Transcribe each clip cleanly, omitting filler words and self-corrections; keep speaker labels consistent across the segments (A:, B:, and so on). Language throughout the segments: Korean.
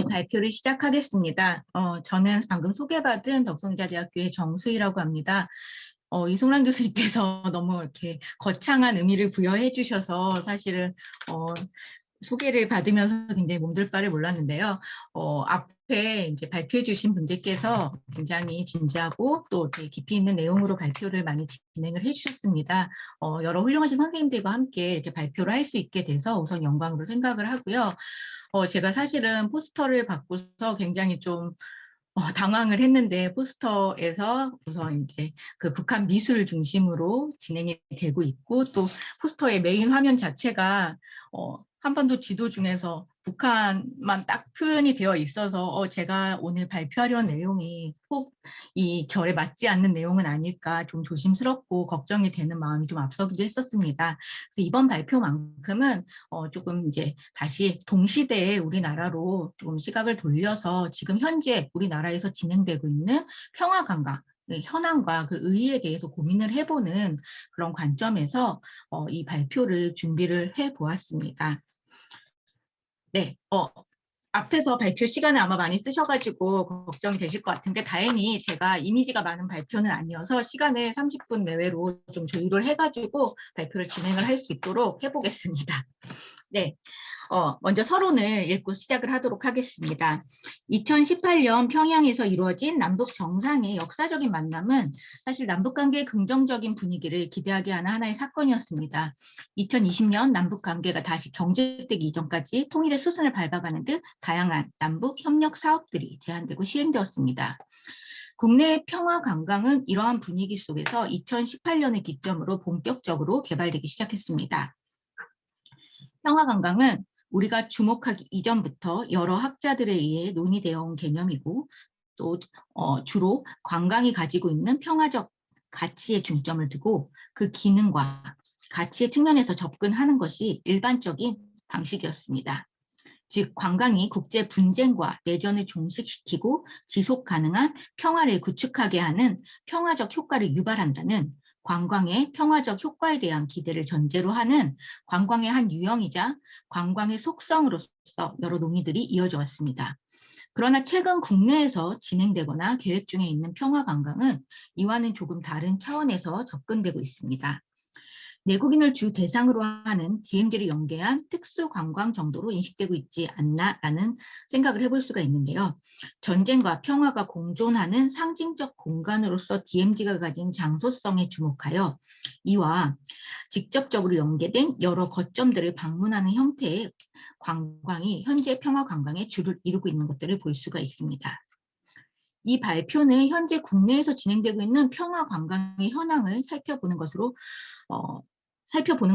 A: 발표를 시작하겠습니다. 저는 방금 소개받은 덕성여자대학교의 정수희라고 합니다. 이송란 교수님께서 너무 이렇게 거창한 의미를 부여해 주셔서 사실은 소개를 받으면서 굉장히 몸둘 바를 몰랐는데요. 앞에 이제 발표해 주신 분들께서 굉장히 진지하고 또 되게 깊이 있는 내용으로 발표를 많이 진행을 해 주셨습니다. 여러 훌륭하신 선생님들과 함께 이렇게 발표를 할 수 있게 돼서 우선 영광으로 생각을 하고요. 제가 사실은 포스터를 받고서 굉장히 좀 당황을 했는데 포스터에서 우선 이제 그 북한 미술 중심으로 진행이 되고 있고 또 포스터의 메인 화면 자체가 한반도 지도 중에서 북한만 딱 표현이 되어 있어서 제가 오늘 발표하려는 내용이 꼭 이 결에 맞지 않는 내용은 아닐까 좀 조심스럽고 걱정이 되는 마음이 좀 앞서기도 했었습니다. 그래서 이번 발표만큼은 조금 이제 다시 동시대에 우리나라로 좀 시각을 돌려서 지금 현재 우리나라에서 진행되고 있는 평화관광 현황과 그 의의에 대해서 고민을 해보는 그런 관점에서 이 발표를 준비를 해보았습니다. 네, 앞에서 발표 시간을 아마 많이 쓰셔가지고 걱정이 되실 것 같은데 다행히 제가 이미지가 많은 발표는 아니어서 시간을 30분 내외로 좀 조율을 해가지고 발표를 진행을 할 수 있도록 해보겠습니다. 네. 먼저 서론을 읽고 시작을 하도록 하겠습니다. 2018년 평양에서 이루어진 남북 정상의 역사적인 만남은 사실 남북관계의 긍정적인 분위기를 기대하게 하는 하나의 사건이었습니다. 2020년 남북관계가 다시 경제되기 이전까지 통일의 수순을 밟아가는 듯 다양한 남북 협력 사업들이 제안되고 시행되었습니다. 국내 평화 관광은 이러한 분위기 속에서 2018년을 기점으로 본격적으로 개발되기 시작했습니다. 평화 관광은 우리가 주목하기 이전부터 여러 학자들에 의해 논의되어 온 개념이고 또 주로 관광이 가지고 있는 평화적 가치에 중점을 두고 그 기능과 가치의 측면에서 접근하는 것이 일반적인 방식이었습니다. 즉 관광이 국제 분쟁과 내전을 종식시키고 지속 가능한 평화를 구축하게 하는 평화적 효과를 유발한다는 관광의 평화적 효과에 대한 기대를 전제로 하는 관광의 한 유형이자 관광의 속성으로서 여러 논의들이 이어져 왔습니다. 그러나 최근 국내에서 진행되거나 계획 중에 있는 평화 관광은 이와는 조금 다른 차원에서 접근되고 있습니다. 내국인을 주 대상으로 하는 DMZ를 연계한 특수 관광 정도로 인식되고 있지 않나라는 생각을 해볼 수가 있는데요. 전쟁과 평화가 공존하는 상징적 공간으로서 DMZ가 가진 장소성에 주목하여 이와 직접적으로 연계된 여러 거점들을 방문하는 형태의 관광이 현재 평화 관광의 주를 이루고 있는 것들을 볼 수가 있습니다. 이 발표는 현재 국내에서 진행되고 있는 평화 관광의 현황을 살펴보는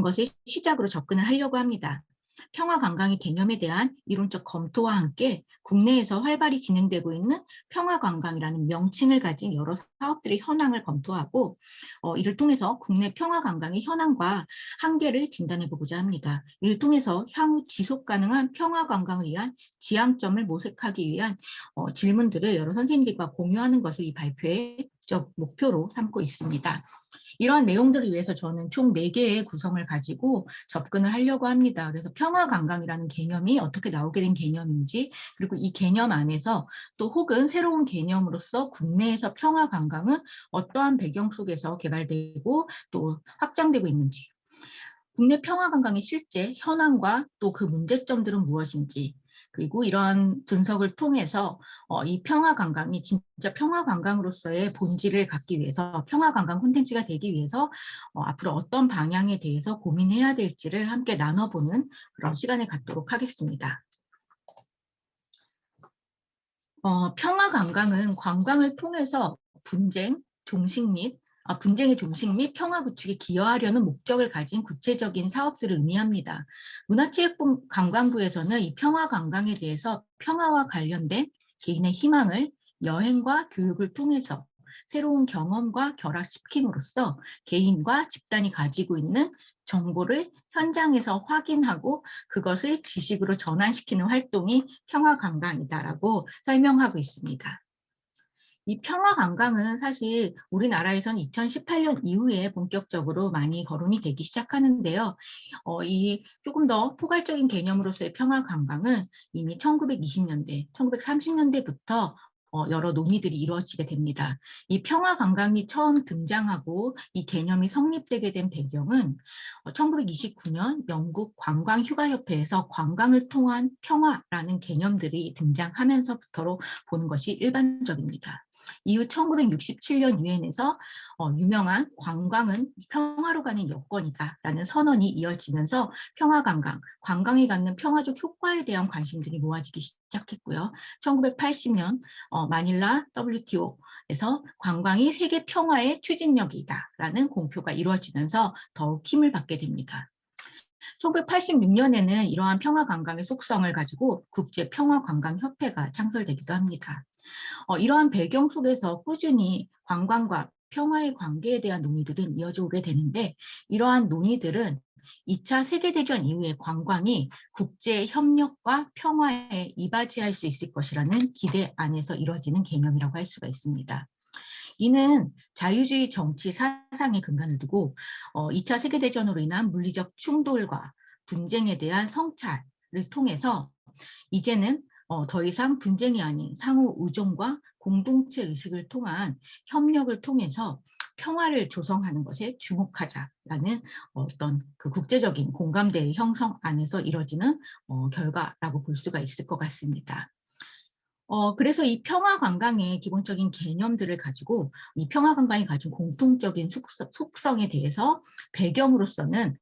A: 것을 시작으로 접근을 하려고 합니다. 평화 관광의 개념에 대한 이론적 검토와 함께 국내에서 활발히 진행되고 있는 평화 관광이라는 명칭을 가진 여러 사업들의 현황을 검토하고 이를 통해서 국내 평화 관광의 현황과 한계를 진단해 보고자 합니다. 이를 통해서 향후 지속 가능한 평화 관광을 위한 지향점을 모색하기 위한 질문들을 여러 선생님들과 공유하는 것을 이 발표의 목표로 삼고 있습니다. 이러한 내용들을 위해서 저는 총 4개의 구성을 가지고 접근을 하려고 합니다. 그래서 평화관광이라는 개념이 어떻게 나오게 된 개념인지, 그리고 이 개념 안에서 또 혹은 새로운 개념으로서 국내에서 평화관광은 어떠한 배경 속에서 개발되고 또 확장되고 있는지, 국내 평화관광의 실제 현황과 또 그 문제점들은 무엇인지, 그리고 이러한 분석을 통해서 이 평화관광이 진짜 평화관광으로서의 본질을 갖기 위해서 평화관광 콘텐츠가 되기 위해서 앞으로 어떤 방향에 대해서 고민해야 될지를 함께 나눠보는 그런 시간을 갖도록 하겠습니다. 평화관광은 관광을 통해서 분쟁의 종식 및 평화 구축에 기여하려는 목적을 가진 구체적인 사업들을 의미합니다. 문화체육관광부에서는 이 평화관광에 대해서 평화와 관련된 개인의 희망을 여행과 교육을 통해서 새로운 경험과 결합시킴으로써 개인과 집단이 가지고 있는 정보를 현장에서 확인하고 그것을 지식으로 전환시키는 활동이 평화관광이다라고 설명하고 있습니다. 이 평화 관광은 사실 우리나라에서는 2018년 이후에 본격적으로 많이 거론이 되기 시작하는데요. 이 조금 더 포괄적인 개념으로서의 평화 관광은 이미 1920년대, 1930년대부터 여러 논의들이 이루어지게 됩니다. 이 평화 관광이 처음 등장하고 이 개념이 성립되게 된 배경은 1929년 영국 관광휴가협회에서 관광을 통한 평화라는 개념들이 등장하면서부터로 보는 것이 일반적입니다. 이후 1967년 유엔에서 유명한 관광은 평화로 가는 여건이다라는 선언이 이어지면서 평화관광, 관광이 갖는 평화적 효과에 대한 관심들이 모아지기 시작했고요. 1980년 마닐라 WTO에서 관광이 세계 평화의 추진력이다라는 공표가 이루어지면서 더욱 힘을 받게 됩니다. 1986년에는 이러한 평화관광의 속성을 가지고 국제평화관광협회가 창설되기도 합니다. 이러한 배경 속에서 꾸준히 관광과 평화의 관계에 대한 논의들은 이어져 오게 되는데, 이러한 논의들은 2차 세계대전 이후에 관광이 국제 협력과 평화에 이바지할 수 있을 것이라는 기대 안에서 이루어지는 개념이라고 할 수가 있습니다. 이는 자유주의 정치 사상에 근간을 두고 2차 세계대전으로 인한 물리적 충돌과 분쟁에 대한 성찰을 통해서 이제는 더 이상 분쟁이 아닌 상호 의존과 공동체 의식을 통한 협력을 통해서 평화를 조성하는 것에 주목하자라는 어떤 그 국제적인 공감대의 형성 안에서 이뤄지는 결과라고 볼 수가 있을 것 같습니다. 그래서 이 평화관광의 기본적인 개념들을 가지고 이 평화관광이 가진 공통적인 속성에 대해서 배경으로서는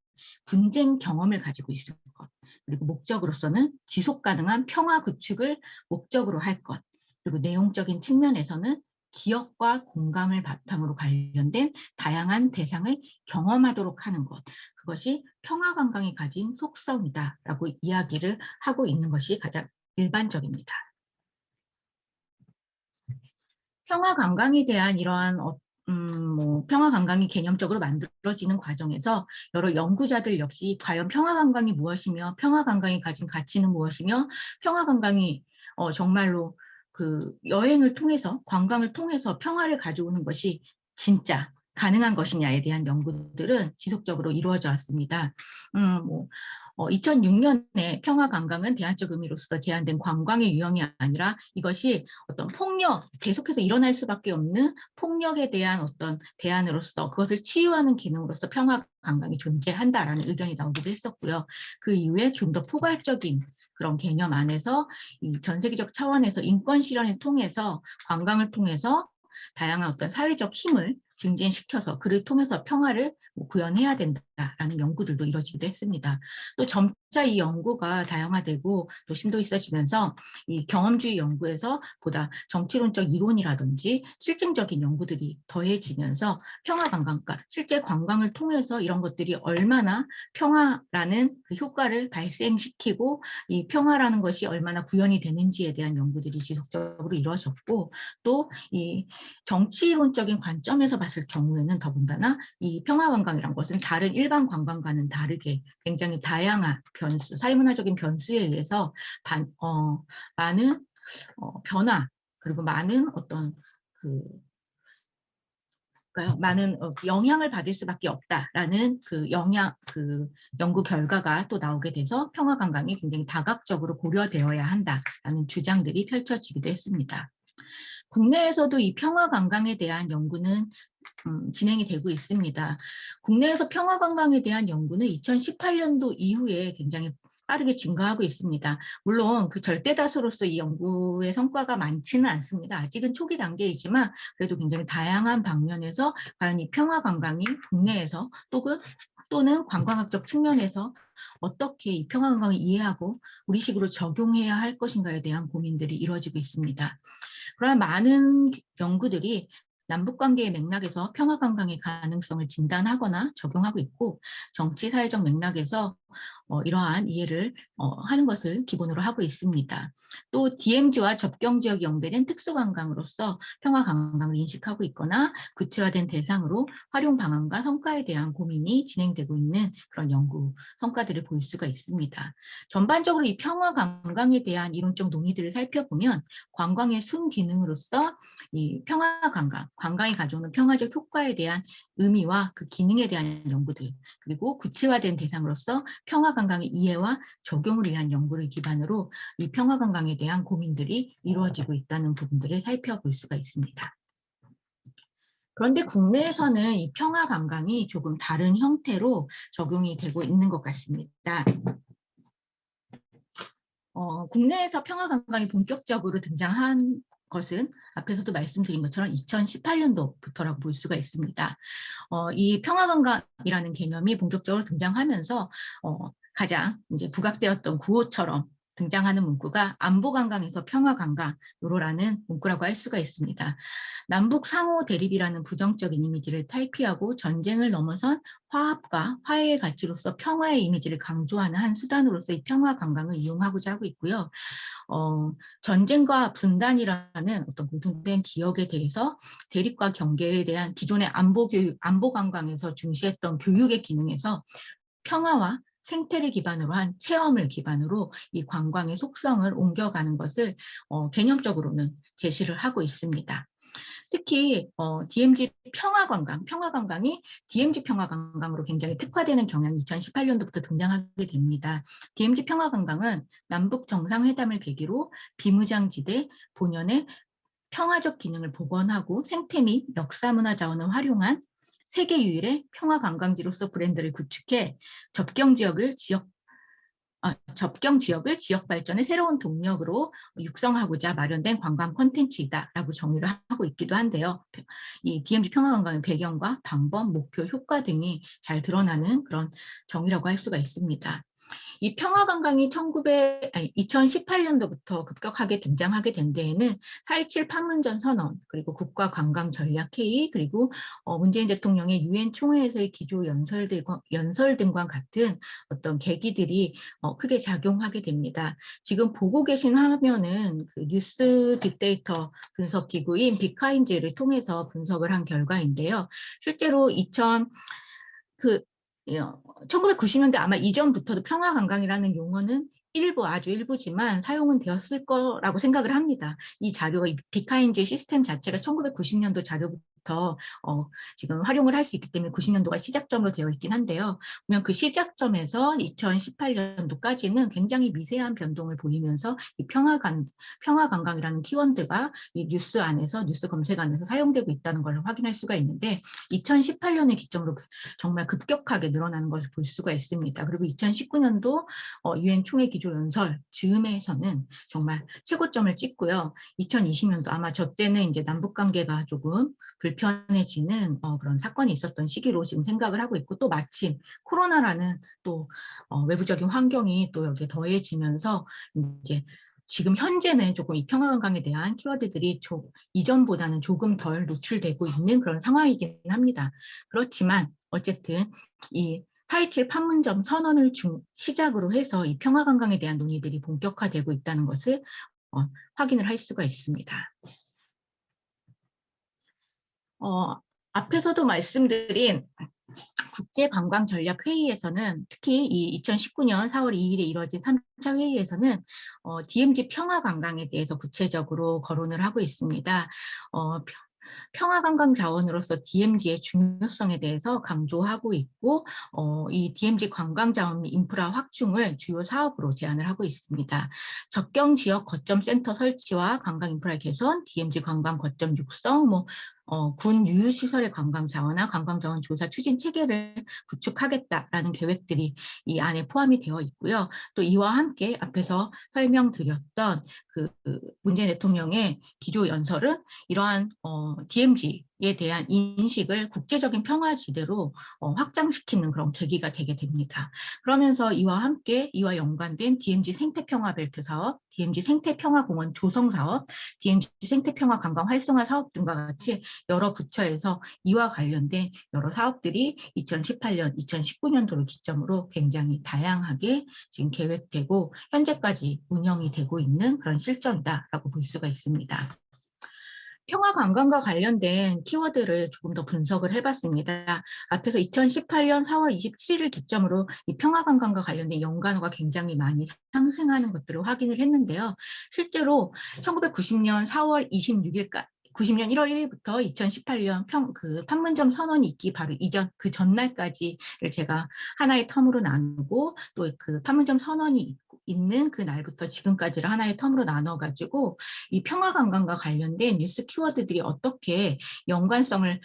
A: 분쟁 경험을 가지고 있을 것, 그리고 목적으로서는 지속 가능한 평화 구축을 목적으로 할 것, 그리고 내용적인 측면에서는 기억과 공감을 바탕으로 관련된 다양한 대상을 경험하도록 하는 것, 그것이 평화관광이 가진 속성이다라고 이야기를 하고 있는 것이 가장 일반적입니다. 평화관광에 대한 이러한 평화관광이 개념적으로 만들어지는 과정에서 여러 연구자들 역시 과연 평화관광이 무엇이며 평화관광이 가진 가치는 무엇이며 평화관광이 정말로 그 여행을 통해서 관광을 통해서 평화를 가져오는 것이 진짜 가능한 것이냐에 대한 연구들은 지속적으로 이루어져 왔습니다. 2006년에 평화관광은 대안적 의미로서 제한된 관광의 유형이 아니라 이것이 어떤 폭력, 계속해서 일어날 수밖에 없는 폭력에 대한 어떤 대안으로서 그것을 치유하는 기능으로서 평화관광이 존재한다라는 의견이 나오기도 했었고요. 그 이후에 좀 더 포괄적인 그런 개념 안에서 이 전 세계적 차원에서 인권 실현을 통해서 관광을 통해서 다양한 어떤 사회적 힘을 증진시켜서 그를 통해서 평화를 구현해야 된다라는 연구들도 이루어지기도 했습니다. 또 점차 이 연구가 다양화되고 또 심도 있어지면서 이 경험주의 연구에서 보다 정치론적 이론이라든지 실증적인 연구들이 더해지면서 평화관광과 실제 관광을 통해서 이런 것들이 얼마나 평화라는 그 효과를 발생시키고 이 평화라는 것이 얼마나 구현이 되는지에 대한 연구들이 지속적으로 이루어졌고 또 이 정치론적인 관점에서 봤을 경우에는 더군다나 이 평화관광이란 것은 다른 일반 관광과는 다르게 굉장히 다양한 변수, 사회문화적인 변수에 의해서 많은 변화 그리고 많은 어떤 그 많은 영향을 받을 수밖에 없다라는 그 연구 결과가 또 나오게 돼서 평화관광이 굉장히 다각적으로 고려되어야 한다라는 주장들이 펼쳐지기도 했습니다. 국내에서도 이 평화관광에 대한 연구는 진행이 되고 있습니다. 국내에서 평화관광에 대한 연구는 2018년도 이후에 굉장히 빠르게 증가하고 있습니다. 물론 그 절대 다수로서 이 연구의 성과가 많지는 않습니다. 아직은 초기 단계이지만 그래도 굉장히 다양한 방면에서 과연 이 평화관광이 국내에서 또는 관광학적 측면에서 어떻게 이 평화관광을 이해하고 우리식으로 적용해야 할 것인가에 대한 고민들이 이루어지고 있습니다. 그러한 많은 연구들이 남북관계의 맥락에서 평화관광의 가능성을 진단하거나 적용하고 있고 정치 사회적 맥락에서 이러한 이해를 하는 것을 기본으로 하고 있습니다. 또 DMZ와 접경지역이 연계된 특수관광으로서 평화관광을 인식하고 있거나 구체화된 대상으로 활용 방안과 성과에 대한 고민이 진행되고 있는 그런 연구 성과들을 볼 수가 있습니다. 전반적으로 이 평화관광에 대한 이론적 논의들을 살펴보면 관광의 순기능으로서 이 평화관광, 관광이 가져오는 평화적 효과에 대한 의미와 그 기능에 대한 연구들, 그리고 구체화된 대상으로서 평화관광의 이해와 적용을 위한 연구를 기반으로 이 평화관광에 대한 고민들이 이루어지고 있다는 부분들을 살펴볼 수가 있습니다. 그런데 국내에서는 이 평화관광이 조금 다른 형태로 적용이 되고 있는 것 같습니다. 국내에서 평화관광이 본격적으로 등장한 것은 앞에서도 말씀드린 것처럼 2018년도부터라고 볼 수가 있습니다. 이 평화관광이라는 개념이 본격적으로 등장하면서 가장 이제 부각되었던 구호처럼 등장하는 문구가 안보관광에서 평화관광으로라는 문구라고 할 수가 있습니다. 남북 상호 대립이라는 부정적인 이미지를 탈피하고 전쟁을 넘어선 화합과 화해의 가치로서 평화의 이미지를 강조하는 한 수단으로서 이 평화관광을 이용하고자 하고 있고요. 전쟁과 분단이라는 어떤 공통된 기억에 대해서 대립과 경계에 대한 기존의 안보 관광에서 중시했던 교육의 기능에서 평화와 생태를 기반으로 한 체험을 기반으로 이 관광의 속성을 옮겨가는 것을 개념적으로는 제시를 하고 있습니다. 특히 DMZ 평화관광이 DMZ 평화관광으로 굉장히 특화되는 경향이 2018년도부터 등장하게 됩니다. DMZ 평화관광은 남북 정상회담을 계기로 비무장지대 본연의 평화적 기능을 복원하고 생태 및 역사문화 자원을 활용한 세계 유일의 평화관광지로서 브랜드를 구축해 접경 지역을 지역 발전의 새로운 동력으로 육성하고자 마련된 관광 콘텐츠이다라고 정의를 하고 있기도 한데요. 이 DMZ 평화관광의 배경과 방법, 목표, 효과 등이 잘 드러나는 그런 정의라고 할 수가 있습니다. 이 평화관광이 2018년도부터 급격하게 등장하게 된 데에는 4.27 판문점 선언, 그리고 국가관광전략회의, 그리고 문재인 대통령의 유엔 총회에서의 기조 연설 등과 같은 어떤 계기들이 크게 작용하게 됩니다. 지금 보고 계신 화면은 그 뉴스 빅데이터 분석 기구인 빅카인즈를 통해서 분석을 한 결과인데요. 실제로 1990년대 아마 이전부터도 평화관광이라는 용어는 아주 일부지만 사용은 되었을 거라고 생각을 합니다. 이 자료가 빅카인즈 시스템 자체가 1990년도 자료부터 지금 활용을 할 수 있기 때문에 90년도가 시작점으로 되어 있긴 한데요. 보면 그 시작점에서 2018년도까지는 굉장히 미세한 변동을 보이면서 이 평화관광이라는 키워드가 이 뉴스 검색 안에서 사용되고 있다는 걸 확인할 수가 있는데 2018년을 기점으로 정말 급격하게 늘어나는 것을 볼 수가 있습니다. 그리고 2019년도 유엔 총회 기조 연설 즈음에서는 정말 최고점을 찍고요. 2020년도 아마 저 때는 이제 남북 관계가 조금 불편해지는 그런 사건이 있었던 시기로 지금 생각을 하고 있고 또 마침 코로나라는 또 외부적인 환경이 또 여기에 더해지면서 이제 지금 현재는 조금 이 평화관광에 대한 키워드들이 이전보다는 조금 덜 노출되고 있는 그런 상황이긴 합니다. 그렇지만 어쨌든 이 4.27 판문점 선언을 시작으로 해서 이 평화관광에 대한 논의들이 본격화되고 있다는 것을 확인을 할 수가 있습니다. 앞에서도 말씀드린 국제관광전략회의에서는 특히 이 2019년 4월 2일에 이뤄진 3차 회의에서는 DMZ 평화관광에 대해서 구체적으로 거론을 하고 있습니다. 평화관광 자원으로서 DMZ의 중요성에 대해서 강조하고 있고 이 DMZ 관광 자원 및 인프라 확충을 주요 사업으로 제안을 하고 있습니다. 접경 지역 거점 센터 설치와 관광 인프라 개선, DMZ 관광 거점 육성, 군 유휴시설의 관광 자원화, 관광 자원 조사 추진 체계를 구축하겠다라는 계획들이 이 안에 포함이 되어 있고요. 또 이와 함께 앞에서 설명드렸던 그 문재인 대통령의 기조 연설은 이러한 DMZ 에 대한 인식을 국제적인 평화지대로 확장시키는 그런 계기가 되게 됩니다. 그러면서 이와 연관된 DMZ 생태평화 벨트 사업, DMZ 생태평화공원 조성 사업, DMZ 생태평화 관광 활성화 사업 등과 같이 여러 부처에서 이와 관련된 여러 사업들이 2018년, 2019년도를 기점으로 굉장히 다양하게 지금 계획되고 현재까지 운영이 되고 있는 그런 실정이다라고 볼 수가 있습니다. 평화 관광과 관련된 키워드를 조금 더 분석을 해봤습니다. 앞에서 2018년 4월 27일을 기점으로 이 평화 관광과 관련된 연관어가 굉장히 많이 상승하는 것들을 확인을 했는데요. 실제로 1990년 4월 26일까지 90년 1월 1일부터 2018년 판문점 선언이 있기 바로 이전 그 전날까지를 제가 하나의 텀으로 나누고 또 그 판문점 선언이 있는 그 날부터 지금까지를 하나의 텀으로 나눠가지고 이 평화 관광과 관련된 뉴스 키워드들이 어떻게 연관성이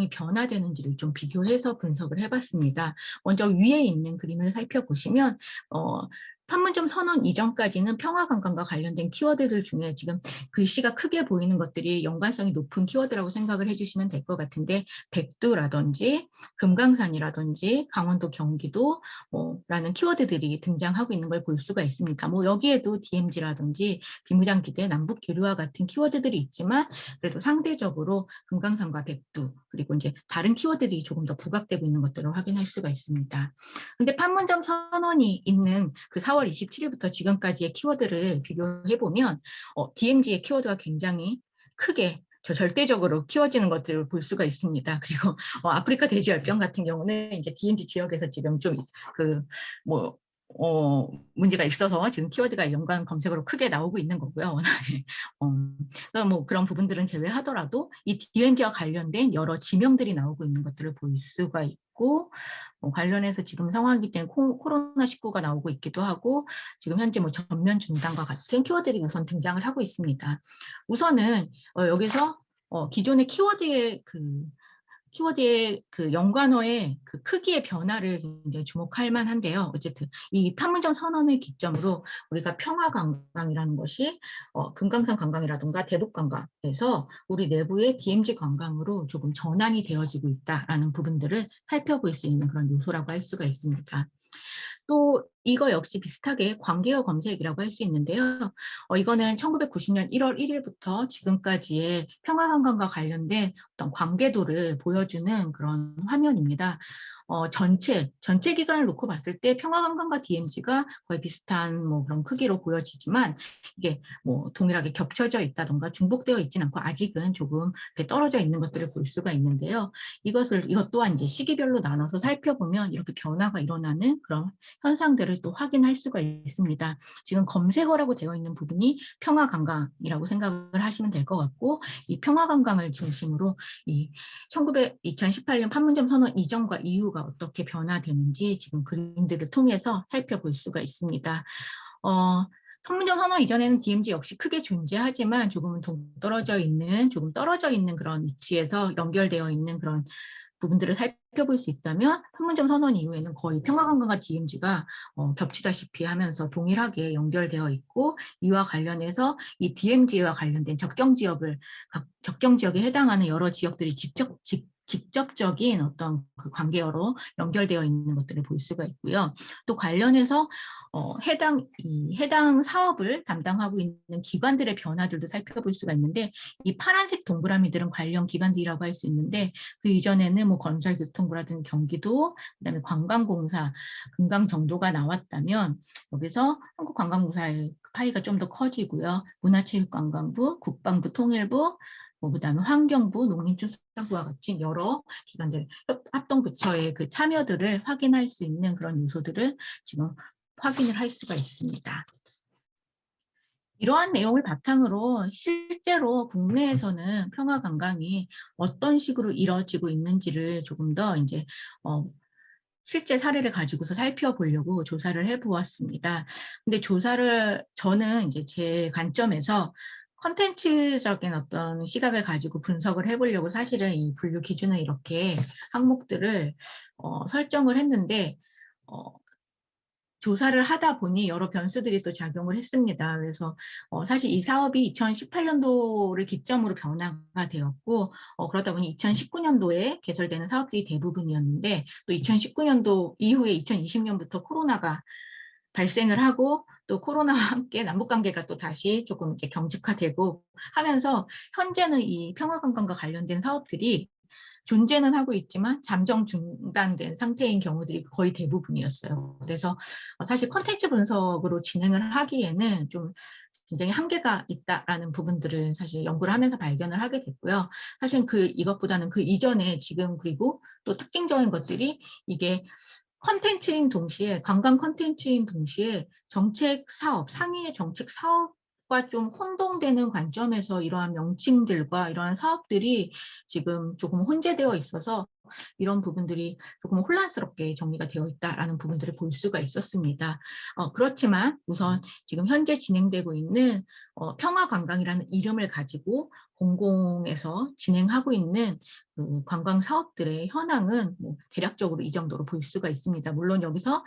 A: 변화되는지를 좀 비교해서 분석을 해봤습니다. 먼저 위에 있는 그림을 살펴보시면 판문점 선언 이전까지는 평화관광과 관련된 키워드들 중에 지금 글씨가 크게 보이는 것들이 연관성이 높은 키워드라고 생각을 해주시면 될 것 같은데 백두라든지 금강산이라든지 강원도 경기도 라는 키워드들이 등장하고 있는 걸 볼 수가 있습니다. 여기에도 DMZ라든지 비무장지대, 남북교류와 같은 키워드들이 있지만 그래도 상대적으로 금강산과 백두 그리고 이제 다른 키워드들이 조금 더 부각되고 있는 것들을 확인할 수가 있습니다. 근데 판문점 선언이 있는 그 4월 27일부터 지금까지의 키워드를 비교해 보면 DMZ의 키워드가 굉장히 크게 절대적으로 키워지는 것들을 볼 수가 있습니다. 그리고 아프리카 돼지열병 같은 경우는 이제 DMZ 지역에서 지금 좀 문제가 있어서 지금 키워드가 연관 검색어로 크게 나오고 있는 거고요. 워낙에. 그런 부분들은 제외하더라도 이 DMZ와 관련된 여러 지명들이 나오고 있는 것들을 볼 수가 있고 관련해서 지금 상황이기 때문에 코로나19가 나오고 있기도 하고 지금 현재 전면 중단과 같은 키워드들이 우선 등장을 하고 있습니다. 우선은 여기서 기존의 키워드의 그 연관어의 그 크기의 변화를 굉장히 주목할 만한데요. 어쨌든 이 판문점 선언을 기점으로 우리가 평화관광이라는 것이 금강산 관광이라든가 대북관광에서 우리 내부의 DMZ 관광으로 조금 전환이 되어지고 있다라는 부분들을 살펴볼 수 있는 그런 요소라고 할 수가 있습니다. 또 이거 역시 비슷하게 관계어 검색이라고 할 수 있는데요. 이거는 1990년 1월 1일부터 지금까지의 평화관광과 관련된 어떤 관계도를 보여주는 그런 화면입니다. 전체 기간을 놓고 봤을 때 평화관광과 DMZ가 거의 비슷한 그런 크기로 보여지지만 이게 동일하게 겹쳐져 있다던가 중복되어 있지는 않고 아직은 조금 떨어져 있는 것들을 볼 수가 있는데요. 이것 또한 이제 시기별로 나눠서 살펴보면 이렇게 변화가 일어나는 그런 현상들을 또 확인할 수가 있습니다. 지금 검색어라고 되어 있는 부분이 평화관광이라고 생각을 하시면 될 것 같고 이 평화관광을 중심으로 2018년 판문점 선언 이전과 이후가 어떻게 변화되는지 지금 그림들을 통해서 살펴볼 수가 있습니다. 판문점 선언 이전에는 DMZ 역시 크게 존재하지만 조금 떨어져 있는 그런 위치에서 연결되어 있는 그런 부분들을 살펴볼 수 있다면 판문점 선언 이후에는 거의 평화관광과 DMZ가 겹치다시피 하면서 동일하게 연결되어 있고 이와 관련해서 이 DMZ와 관련된 접경 지역에 해당하는 여러 지역들이 직접적인 어떤 그 관계어로 연결되어 있는 것들을 볼 수가 있고요. 또 관련해서 해당 사업을 담당하고 있는 기관들의 변화들도 살펴볼 수가 있는데 이 파란색 동그라미들은 관련 기관들이라고 할 수 있는데 그 이전에는 건설교통부라든지 경기도, 그다음에 관광공사, 금강정도가 나왔다면 여기서 한국관광공사의 파이가 좀 더 커지고요. 문화체육관광부, 국방부, 통일부, 그다음에 환경부, 농림축산부와 같이 여러 기관들, 합동부처의 그 참여들을 확인할 수 있는 그런 요소들을 지금 확인을 할 수가 있습니다. 이러한 내용을 바탕으로 실제로 국내에서는 평화관광이 어떤 식으로 이루어지고 있는지를 조금 더 이제 실제 사례를 가지고서 살펴보려고 조사를 해보았습니다. 근데 저는 이제 제 관점에서 컨텐츠적인 어떤 시각을 가지고 분석을 해보려고 사실은 이 분류 기준을 이렇게 항목들을 설정을 했는데 조사를 하다 보니 여러 변수들이 또 작용을 했습니다. 그래서 사실 이 사업이 2018년도를 기점으로 변화가 되었고 그러다 보니 2019년도에 개설되는 사업들이 대부분이었는데 또 2019년도 이후에 2020년부터 코로나가 발생을 하고 또 코로나와 함께 남북관계가 또 다시 조금 이제 경직화되고 하면서 현재는 이 평화관광과 관련된 사업들이 존재는 하고 있지만 잠정 중단된 상태인 경우들이 거의 대부분이었어요. 그래서 사실 컨텐츠 분석으로 진행을 하기에는 좀 굉장히 한계가 있다라는 부분들을 사실 연구를 하면서 발견을 하게 됐고요. 사실 이것보다는 그 이전에 지금 그리고 또 특징적인 것들이 이게 컨텐츠인 동시에 관광 컨텐츠인 동시에 정책 사업, 상위의 정책 사업과 좀 혼동되는 관점에서 이러한 명칭들과 이러한 사업들이 지금 조금 혼재되어 있어서 이런 부분들이 조금 혼란스럽게 정리가 되어 있다라는 부분들을 볼 수가 있었습니다. 그렇지만 우선 지금 현재 진행되고 있는 평화관광이라는 이름을 가지고 공공에서 진행하고 있는 그 관광 사업들의 현황은 뭐 대략적으로 이 정도로 볼 수가 있습니다. 물론 여기서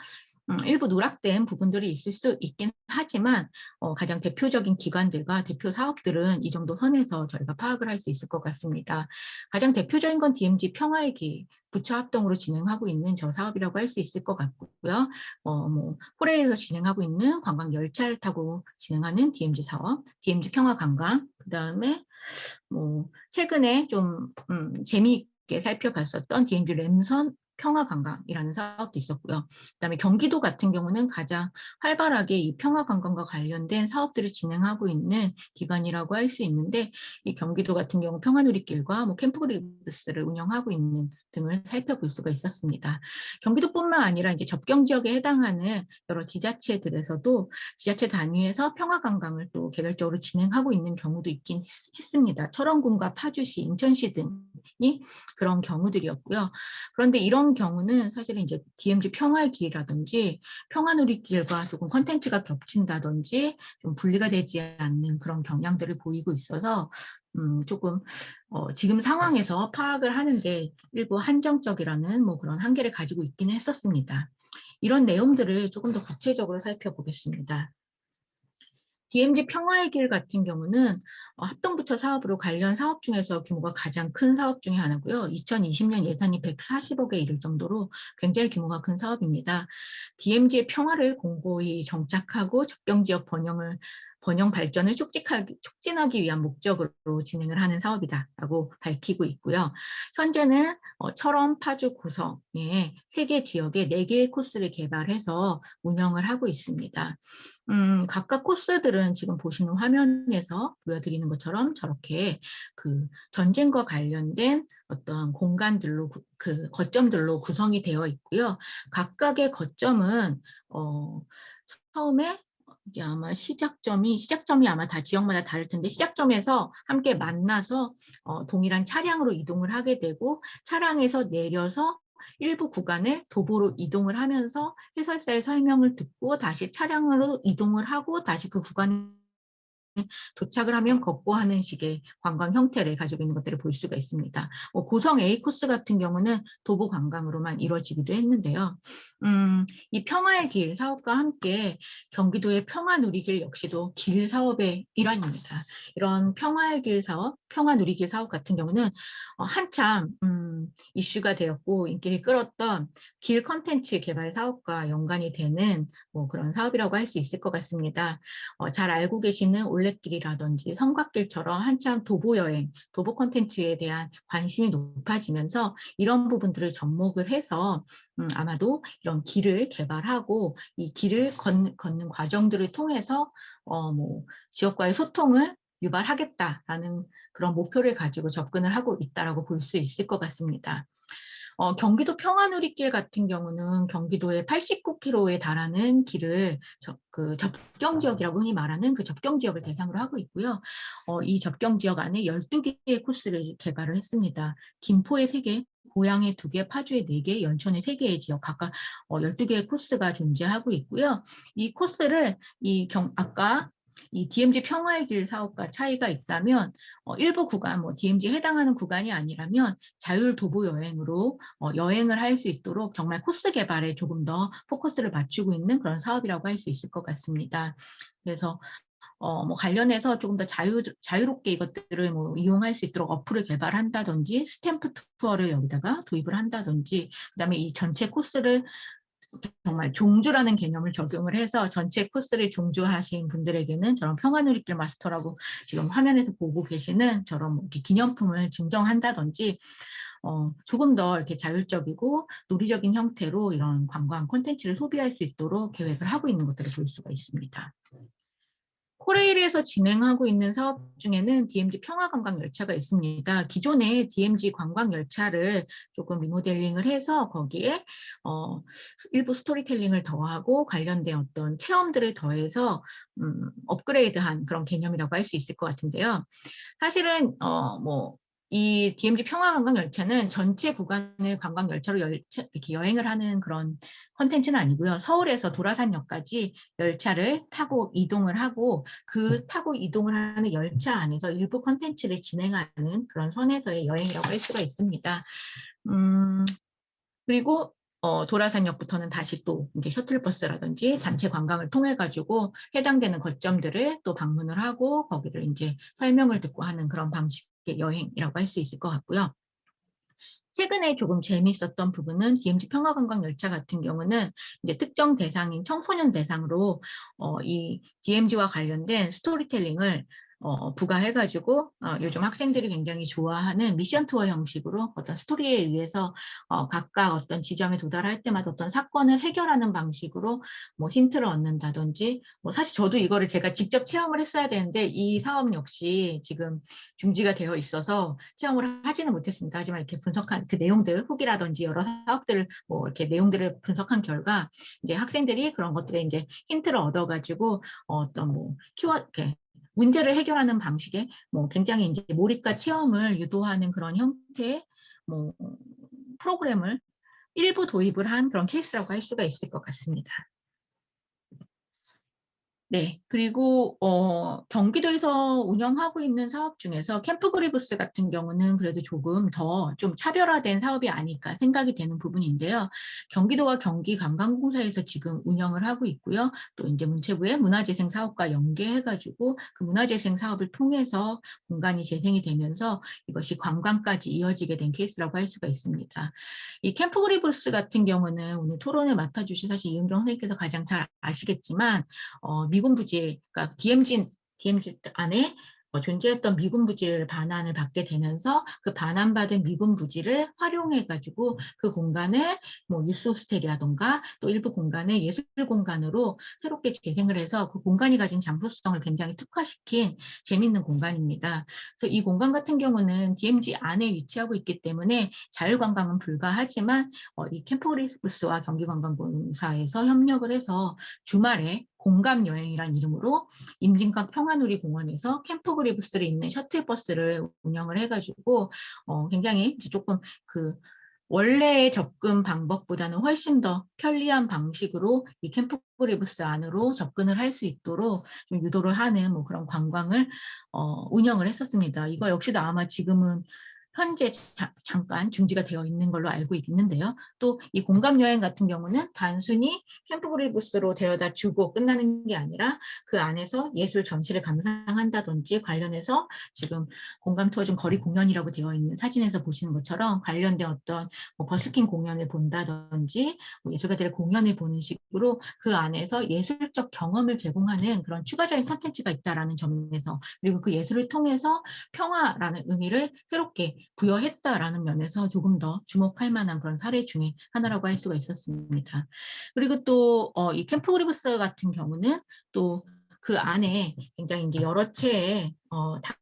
A: 일부 누락된 부분들이 있을 수 있긴 하지만 가장 대표적인 기관들과 대표 사업들은 이 정도 선에서 저희가 파악을 할 수 있을 것 같습니다. 가장 대표적인 건 DMZ 평화의 길 부처 합동으로 진행하고 있는 저 사업이라고 할 수 있을 것 같고요. 뭐 호레에서 진행하고 있는 관광 열차를 타고 진행하는 DMZ 사업, DMZ 평화 관광, 그다음에 뭐 최근에 좀 재미있게 살펴봤었던 DMZ 램선 평화관광이라는 사업도 있었고요. 그다음에 경기도 같은 경우는 가장 활발하게 이 평화관광과 관련된 사업들을 진행하고 있는 기관이라고 할 수 있는데 이 경기도 같은 경우 평화누리길과 뭐 캠프그리브스를 운영하고 있는 등을 살펴볼 수가 있었습니다. 경기도뿐만 아니라 이제 접경 지역에 해당하는 여러 지자체들에서도 지자체 단위에서 평화관광을 또 개별적으로 진행하고 있는 경우도 있긴 했습니다. 철원군과 파주시, 인천시 등이 그런 경우들이었고요. 그런데 이런 경우는 사실은 이제 DMZ 평화의 길이라든지 평화누리길과 조금 컨텐츠가 겹친다든지 좀 분리가 되지 않는 그런 경향들을 보이고 있어서 조금 지금 상황에서 파악을 하는데 일부 한정적이라는 뭐 그런 한계를 가지고 있기는 했었습니다. 이런 내용들을 조금 더 구체적으로 살펴보겠습니다. DMZ 평화의 길 같은 경우는 합동부처 사업으로 관련 사업 중에서 규모가 가장 큰 사업 중에 하나고요. 2020년 예산이 140억에 이를 정도로 굉장히 규모가 큰 사업입니다. DMZ의 평화를 공고히 정착하고 접경지역 번영 발전을 촉진하기 위한 목적으로 진행을 하는 사업이다라고 밝히고 있고요. 현재는 철원, 파주, 고성의 3개 지역에 4개의 코스를 개발해서 운영을 하고 있습니다. 각각 코스들은 지금 보시는 화면에서 보여드리는 것처럼 저렇게 그 전쟁과 관련된 어떤 공간들로 그 거점들로 구성이 되어 있고요. 각각의 거점은 처음에 이게 아마 시작점이 아마 다 지역마다 다를 텐데 시작점에서 함께 만나서 동일한 차량으로 이동을 하게 되고 차량에서 내려서 일부 구간을 도보로 이동을 하면서 해설사의 설명을 듣고 다시 차량으로 이동을 하고 다시 그 구간에 도착을 하면 걷고 하는 식의 관광 형태를 가지고 있는 것들을 볼 수가 있습니다. 고성 A 코스 같은 경우는 도보 관광으로만 이루어지기도 했는데요. 이 평화의 길 사업과 함께 경기도의 평화누리길 역시도 길 사업의 일환입니다. 이런 평화의 길 사업, 평화누리길 사업 같은 경우는 한참 이슈가 되었고 인기를 끌었던 길 컨텐츠 개발 사업과 연관이 되는 뭐 그런 사업이라고 할 수 있을 것 같습니다. 잘 알고 계시는 올레길이라든지 성곽길처럼 한참 도보 여행, 도보 콘텐츠에 대한 관심이 높아지면서 이런 부분들을 접목을 해서 아마도 이런 길을 개발하고 이 길을 걷는 과정들을 통해서 뭐 지역과의 소통을 유발하겠다라는 그런 목표를 가지고 접근을 하고 있다라고 볼 수 있을 것 같습니다. 경기도 평화누리길 같은 경우는 경기도의 89km에 달하는 길을 그 접경 지역이라고 흔히 말하는 그 접경 지역을 대상으로 하고 있고요. 이 접경 지역 안에 12개의 코스를 개발을 했습니다. 김포에 3개, 고양에 2개, 파주에 4개, 연천에 3개의 지역 각각 12개의 코스가 존재하고 있고요. 이 코스를 아까 이 DMZ 평화의 길 사업과 차이가 있다면 일부 구간, 뭐 DMZ에 해당하는 구간이 아니라면 자율 도보 여행으로 여행을 할 수 있도록 정말 코스 개발에 조금 더 포커스를 맞추고 있는 그런 사업이라고 할 수 있을 것 같습니다. 그래서 뭐 관련해서 조금 더 자유롭게 이것들을 뭐 이용할 수 있도록 어플을 개발한다든지 스탬프 투어를 여기다가 도입을 한다든지 그다음에 이 전체 코스를 정말 종주라는 개념을 적용을 해서 전체 코스를 종주하신 분들에게는 저런 평화누리길 마스터라고 지금 화면에서 보고 계시는 저런 뭐 이렇게 기념품을 증정한다든지 조금 더 이렇게 자율적이고 논리적인 형태로 이런 관광 콘텐츠를 소비할 수 있도록 계획을 하고 있는 것들을 볼 수가 있습니다. 코레일에서 진행하고 있는 사업 중에는 DMZ 평화관광열차가 있습니다. 기존의 DMZ 관광열차를 조금 리모델링을 해서 거기에 일부 스토리텔링을 더하고 관련된 어떤 체험들을 더해서 업그레이드한 그런 개념이라고 할 수 있을 것 같은데요. 사실은 뭐 이 DMZ 평화관광열차는 전체 구간을 관광열차로 이렇게 여행을 하는 그런 컨텐츠는 아니고요. 서울에서 도라산역까지 열차를 타고 이동을 하고 그 타고 이동을 하는 열차 안에서 일부 컨텐츠를 진행하는 그런 선에서의 여행이라고 할 수가 있습니다. 그리고 도라산역부터는 다시 또 이제 셔틀버스라든지 단체 관광을 통해 가지고 해당되는 거점들을 또 방문을 하고 거기를 이제 설명을 듣고 하는 그런 방식의 여행이라고 할 수 있을 것 같고요. 최근에 조금 재미있었던 부분은 DMZ 평화관광열차 같은 경우는 이제 특정 대상인 청소년 대상으로 이 DMZ와 관련된 스토리텔링을 부과해가지고 요즘 학생들이 굉장히 좋아하는 미션 투어 형식으로 어떤 스토리에 의해서 각각 어떤 지점에 도달할 때마다 어떤 사건을 해결하는 방식으로 뭐 힌트를 얻는다든지 뭐 사실 저도 이거를 제가 직접 체험을 했어야 되는데 이 사업 역시 지금 중지가 되어 있어서 체험을 하지는 못했습니다. 하지만 이렇게 분석한 그 내용들, 후기라든지 여러 사업들을 뭐 이렇게 내용들을 분석한 결과 이제 학생들이 그런 것들에 이제 힌트를 얻어가지고 어떤 뭐 이렇게 문제를 해결하는 방식의 뭐 굉장히 이제 몰입과 체험을 유도하는 그런 형태의 뭐 프로그램을 일부 도입을 한 그런 케이스라고 할 수가 있을 것 같습니다. 네. 그리고 경기도에서 운영하고 있는 사업 중에서 캠프그리브스 같은 경우는 그래도 조금 더 좀 차별화된 사업이 아닐까 생각이 되는 부분인데요. 경기도와 경기관광공사에서 지금 운영을 하고 있고요. 또 이제 문체부의 문화재생 사업과 연계해 가지고 그 문화재생 사업을 통해서 공간이 재생이 되면서 이것이 관광까지 이어지게 된 케이스라고 할 수가 있습니다. 이 캠프그리브스 같은 경우는 오늘 토론을 맡아주신 사실 이은경 선생님께서 가장 잘 아시겠지만 미군 부지, 그러니까 DMZ 안에 존재했던 미군 부지를 반환을 받게 되면서 그 반환받은 미군 부지를 활용해가지고 그 공간을 뭐 유스 호스텔이라던가 또 일부 공간을 예술 공간으로 새롭게 재생을 해서 그 공간이 가진 장소성을 굉장히 특화시킨 재미있는 공간입니다. 그래서 이 공간 같은 경우는 DMZ 안에 위치하고 있기 때문에 자율관광은 불가하지만 이 캠프그리브스와 경기관광공사에서 협력을 해서 주말에 공감 여행이란 이름으로 임진각 평화누리공원에서 캠프그리브스를 있는 셔틀버스를 운영을 해가지고 굉장히 조금 그 원래의 접근 방법보다는 훨씬 더 편리한 방식으로 이 캠프그리브스 안으로 접근을 할 수 있도록 좀 유도를 하는 뭐 그런 관광을 운영을 했었습니다. 이거 역시도 아마 지금은 현재 잠깐 중지가 되어 있는 걸로 알고 있는데요. 또 이 공감 여행 같은 경우는 단순히 캠프그리브스로 데려다 주고 끝나는 게 아니라 그 안에서 예술 전시를 감상한다든지 관련해서 지금 공감 투어 중 거리 공연이라고 되어 있는 사진에서 보시는 것처럼 관련된 어떤 뭐 버스킹 공연을 본다든지 뭐 예술가들의 공연을 보는 식으로 그 안에서 예술적 경험을 제공하는 그런 추가적인 콘텐츠가 있다라는 점에서 그리고 그 예술을 통해서 평화라는 의미를 새롭게 부여했다라는 면에서 조금 더 주목할 만한 그런 사례 중에 하나라고 할 수가 있었습니다. 그리고 또 이 캠프그리브스 같은 경우는 또 그 안에 굉장히 이제 여러 채의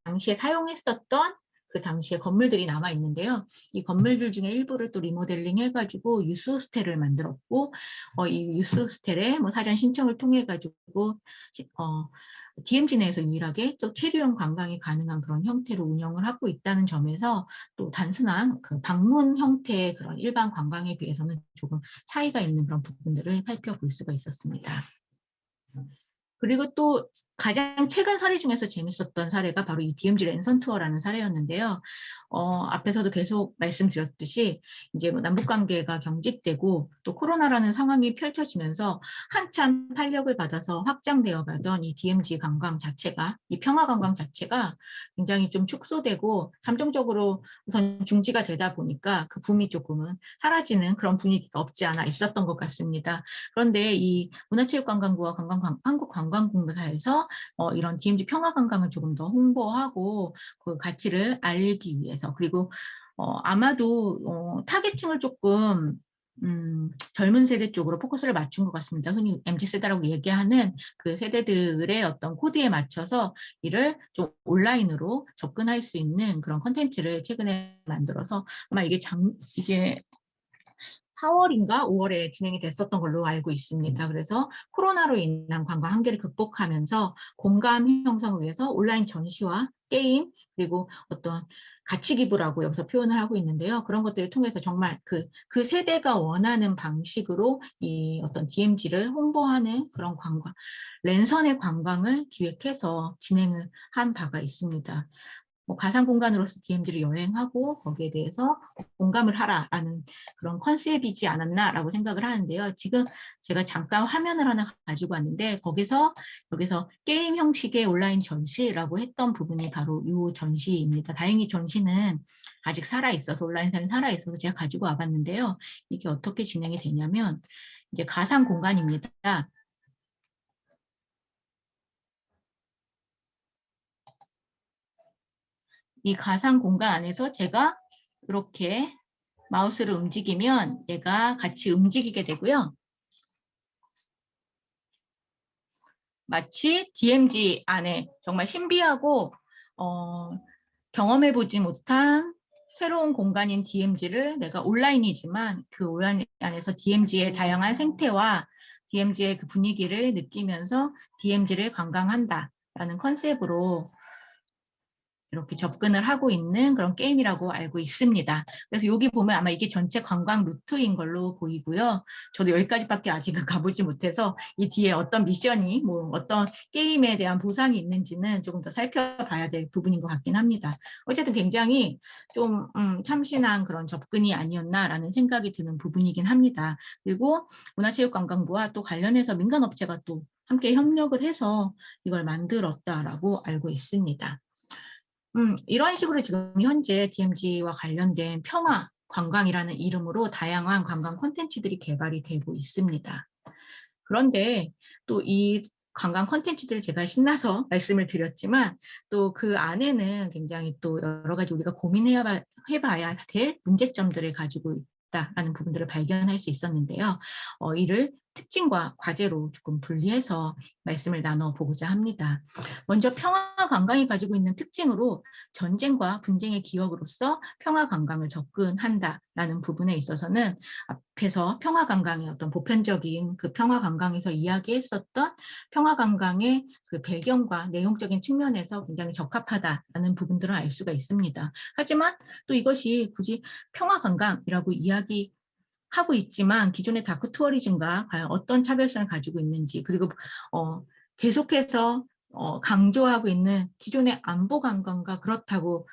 A: 당시에 사용했었던 그 당시에 건물들이 남아 있는데요. 이 건물들 중에 일부를 또 리모델링 해가지고 유스 호스텔을 만들었고, 이 유스 호스텔에 뭐 사전 신청을 통해 가지고 DMZ 내에서 유일하게 또 체류용 관광이 가능한 그런 형태로 운영을 하고 있다는 점에서 또 단순한 그 방문 형태의 그런 일반 관광에 비해서는 조금 차이가 있는 그런 부분들을 살펴볼 수가 있었습니다. 그리고 또 가장 최근 사례 중에서 재밌었던 사례가 바로 이 DMZ 랜선 투어라는 사례였는데요. 앞에서도 계속 말씀드렸듯이 이제 뭐 남북 관계가 경직되고 또 코로나라는 상황이 펼쳐지면서 한참 탄력을 받아서 확장되어 가던 이 DMZ 관광 자체가, 이 평화 관광 자체가 굉장히 좀 축소되고 잠정적으로 우선 중지가 되다 보니까 그 붐이 조금은 사라지는 그런 분위기가 없지 않아 있었던 것 같습니다. 그런데 이 문화체육관광부와 한국관광공사에서 이런 DMZ 평화관광을 조금 더 홍보하고 그 가치를 알리기 위해서, 그리고 아마도 타겟층을 조금 젊은 세대 쪽으로 포커스를 맞춘 것 같습니다. 흔히 MZ세대라고 얘기하는 그 세대들의 어떤 코드에 맞춰서 이를 좀 온라인으로 접근할 수 있는 그런 컨텐츠를 최근에 만들어서 아마 이게 4월인가 5월에 진행이 됐었던 걸로 알고 있습니다. 그래서 코로나로 인한 관광 한계를 극복하면서 공감 형성을 위해서 온라인 전시와 게임, 그리고 어떤 가치 기부라고 여기서 표현을 하고 있는데요. 그런 것들을 통해서 정말 그 세대가 원하는 방식으로 이 어떤 DMZ를 홍보하는 그런 관광, 랜선의 관광을 기획해서 진행을 한 바가 있습니다. 뭐 가상 공간으로서 DMZ를 여행하고 거기에 대해서 공감을 하라라는 그런 컨셉이지 않았나라고 생각을 하는데요. 지금 제가 잠깐 화면을 하나 가지고 왔는데 여기서 게임 형식의 온라인 전시라고 했던 부분이 바로 이 전시입니다. 다행히 전시는 아직 살아있어서, 온라인상에 살아있어서 제가 가지고 와봤는데요. 이게 어떻게 진행이 되냐면 이제 가상 공간입니다. 이 가상 공간 안에서 제가 이렇게 마우스를 움직이면 얘가 같이 움직이게 되고요. 마치 DMZ 안에 정말 신비하고 경험해보지 못한 새로운 공간인 DMZ를 내가 온라인이지만 그 온라인 안에서 DMZ의 다양한 생태와 DMZ의 그 분위기를 느끼면서 DMZ를 관광한다라는 컨셉으로 이렇게 접근을 하고 있는 그런 게임이라고 알고 있습니다. 그래서 여기 보면 아마 이게 전체 관광 루트인 걸로 보이고요. 저도 여기까지밖에 아직은 가보지 못해서 이 뒤에 어떤 미션이, 뭐 어떤 게임에 대한 보상이 있는지는 조금 더 살펴봐야 될 부분인 것 같긴 합니다. 어쨌든 굉장히 좀 참신한 그런 접근이 아니었나라는 생각이 드는 부분이긴 합니다. 그리고 문화체육관광부와 또 관련해서 민간업체가 또 함께 협력을 해서 이걸 만들었다라고 알고 있습니다. 이런 식으로 지금 현재 DMZ와 관련된 평화 관광이라는 이름으로 다양한 관광 콘텐츠들이 개발이 되고 있습니다. 그런데 또 이 관광 콘텐츠들을 제가 신나서 말씀을 드렸지만 또 그 안에는 굉장히 또 여러 가지 우리가 해봐야 될 문제점들을 가지고 있다라는 부분들을 발견할 수 있었는데요. 이를 특징과 과제로 조금 분리해서 말씀을 나눠보고자 합니다. 먼저 평화 관광이 가지고 있는 특징으로 전쟁과 분쟁의 기억으로서 평화 관광을 접근한다라는 부분에 있어서는 앞에서 평화 관광의 어떤 보편적인 그 평화 관광에서 이야기했었던 평화 관광의 그 배경과 내용적인 측면에서 굉장히 적합하다라는 부분들을 알 수가 있습니다. 하지만 또 이것이 굳이 평화 관광이라고 이야기하고 있지만 기존의 다크 투어리즘과 과연 어떤 차별성을 가지고 있는지, 그리고 계속해서 강조하고 있는 기존의 안보 관광과 그렇다고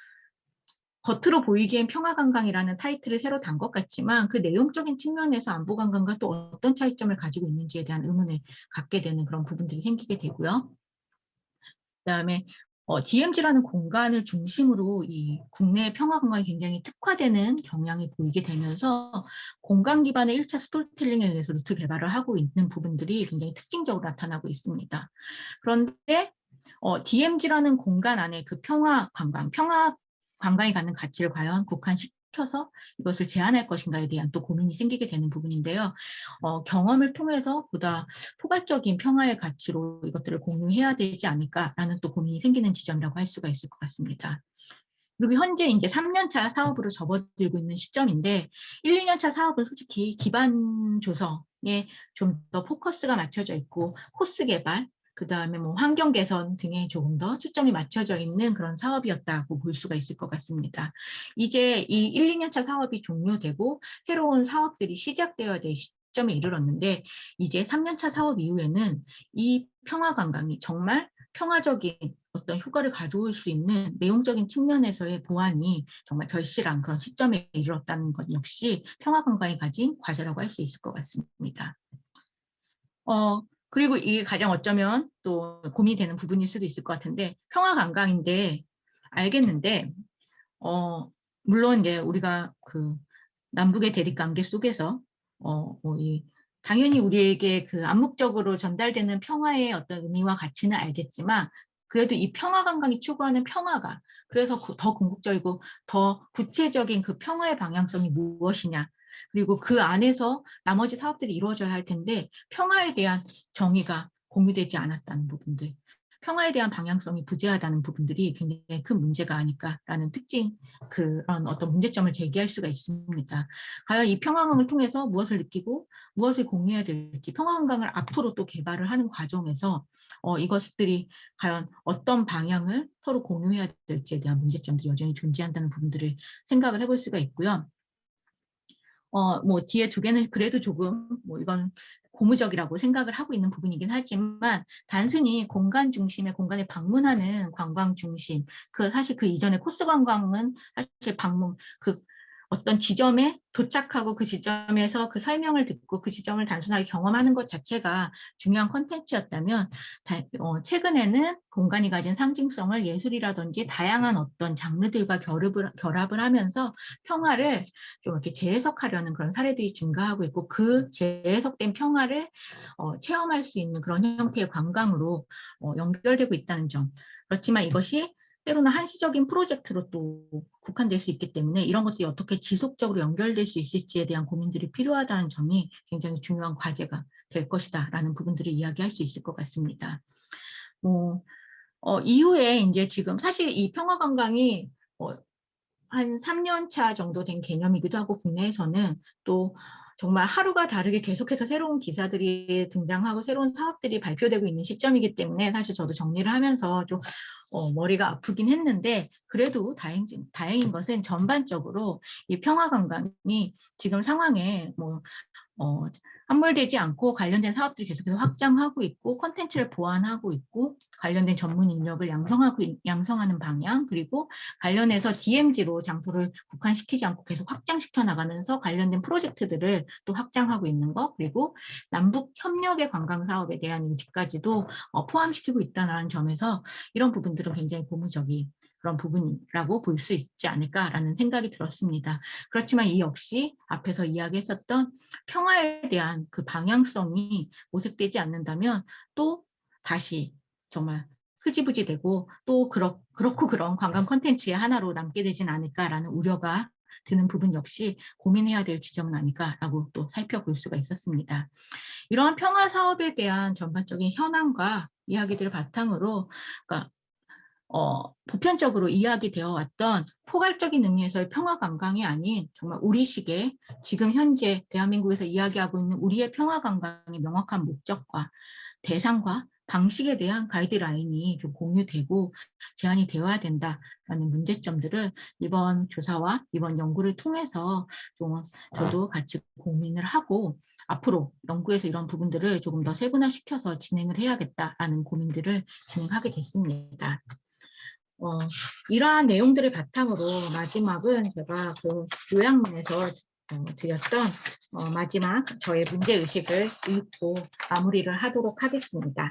A: 겉으로 보이기엔 평화관광이라는 타이틀을 새로 단 것 같지만 그 내용적인 측면에서 안보관광과 또 어떤 차이점을 가지고 있는지에 대한 의문을 갖게 되는 그런 부분들이 생기게 되고요. 그다음에 DMZ라는 공간을 중심으로 이 국내 평화관광이 굉장히 특화되는 경향이 보이게 되면서 공간 기반의 1차 스토리텔링에 의해서 루트 개발을 하고 있는 부분들이 굉장히 특징적으로 나타나고 있습니다. 그런데 DMZ라는 공간 안에 그 평화 관광이 갖는 가치를 과연 국한시켜서 이것을 제한할 것인가에 대한 또 고민이 생기게 되는 부분인데요. 경험을 통해서 보다 포괄적인 평화의 가치로 이것들을 공유해야 되지 않을까라는 또 고민이 생기는 지점이라고 할 수가 있을 것 같습니다. 그리고 현재 이제 3년차 사업으로 접어들고 있는 시점인데 1, 2년차 사업은 솔직히 기반 조성에 좀 더 포커스가 맞춰져 있고 코스 개발, 그다음에 뭐 환경 개선 등에 조금 더 초점이 맞춰져 있는 그런 사업이었다고 볼 수가 있을 것 같습니다. 이제 이 1, 2년차 사업이 종료되고 새로운 사업들이 시작되어야 될 시점에 이르렀는데 이제 3년차 사업 이후에는 이 평화 관광이 정말 평화적인 어떤 효과를 가져올 수 있는 내용적인 측면에서의 보완이 정말 절실한 그런 시점에 이르렀다는 것 역시 평화관광이 가진 과제라고 할 수 있을 것 같습니다. 그리고 이게 가장 어쩌면 또 고민이 되는 부분일 수도 있을 것 같은데, 평화관광인데 알겠는데 물론 이제 우리가 그 남북의 대립관계 속에서 당연히 우리에게 그 암묵적으로 전달되는 평화의 어떤 의미와 가치는 알겠지만, 그래도 이 평화관광이 추구하는 평화가 그래서 더 궁극적이고 더 구체적인 그 평화의 방향성이 무엇이냐, 그리고 그 안에서 나머지 사업들이 이루어져야 할 텐데 평화에 대한 정의가 공유되지 않았다는 부분들, 평화에 대한 방향성이 부재하다는 부분들이 굉장히 큰 문제가 아닐까라는 그런 어떤 문제점을 제기할 수가 있습니다. 과연 이 평화관광을 통해서 무엇을 느끼고 무엇을 공유해야 될지, 평화관광을 앞으로 또 개발을 하는 과정에서 이것들이 과연 어떤 방향을 서로 공유해야 될지에 대한 문제점들이 여전히 존재한다는 부분들을 생각을 해볼 수가 있고요. 뭐 뒤에 두 개는 그래도 조금 뭐 이건 고무적이라고 생각을 하고 있는 부분이긴 하지만, 단순히 공간 중심의 공간에 방문하는 관광 중심, 사실 그 이전에 코스 관광은 사실 어떤 지점에 도착하고 그 지점에서 그 설명을 듣고 그 지점을 단순하게 경험하는 것 자체가 중요한 콘텐츠였다면, 최근에는 공간이 가진 상징성을 예술이라든지 다양한 어떤 장르들과 결합을 하면서 평화를 좀 이렇게 재해석하려는 그런 사례들이 증가하고 있고, 그 재해석된 평화를 체험할 수 있는 그런 형태의 관광으로 연결되고 있다는 점. 그렇지만 이것이 때로는 한시적인 프로젝트로 또 국한될 수 있기 때문에 이런 것들이 어떻게 지속적으로 연결될 수 있을지에 대한 고민들이 필요하다는 점이 굉장히 중요한 과제가 될 것이다라는 부분들을 이야기할 수 있을 것 같습니다. 이후에 이제 지금 사실 이 평화관광이 한 3년 차 정도 된 개념이기도 하고, 국내에서는 또 정말 하루가 다르게 계속해서 새로운 기사들이 등장하고 새로운 사업들이 발표되고 있는 시점이기 때문에 사실 저도 정리를 하면서 좀 머리가 아프긴 했는데, 그래도 다행인 것은 전반적으로 이 평화관광이 지금 상황에 함몰되지 않고 관련된 사업들이 계속해서 확장하고 있고, 콘텐츠를 보완하고 있고, 관련된 전문 인력을 양성하는 방향, 그리고 관련해서 DMZ로 장소를 국한시키지 않고 계속 확장시켜 나가면서 관련된 프로젝트들을 또 확장하고 있는 것, 그리고 남북 협력의 관광 사업에 대한 인식까지도 포함시키고 있다는 점에서 이런 부분들은 굉장히 고무적인 그런 부분이라고 볼 수 있지 않을까라는 생각이 들었습니다. 그렇지만 이 역시 앞에서 이야기했었던 평화에 대한 그 방향성이 모색되지 않는다면 또 다시 정말 흐지부지 되고 또 그렇고 그런 관광 콘텐츠의 하나로 남게 되진 않을까라는 우려가 드는 부분 역시 고민해야 될 지점은 아닐까라고 또 살펴볼 수가 있었습니다. 이러한 평화 사업에 대한 전반적인 현황과 이야기들을 바탕으로, 그러니까 보편적으로 이야기되어 왔던 포괄적인 의미에서의 평화관광이 아닌 정말 우리식의 지금 현재 대한민국에서 이야기하고 있는 우리의 평화관광의 명확한 목적과 대상과 방식에 대한 가이드라인이 좀 공유되고 제안이 되어야 된다라는 문제점들을 이번 조사와 이번 연구를 통해서 좀 저도 같이 고민을 하고, 앞으로 연구에서 이런 부분들을 조금 더 세분화시켜서 진행을 해야겠다라는 고민들을 진행하게 됐습니다. 이러한 내용들을 바탕으로 마지막은 제가 그 요약문에서 드렸던 마지막 저의 문제의식을 읽고 마무리를 하도록 하겠습니다.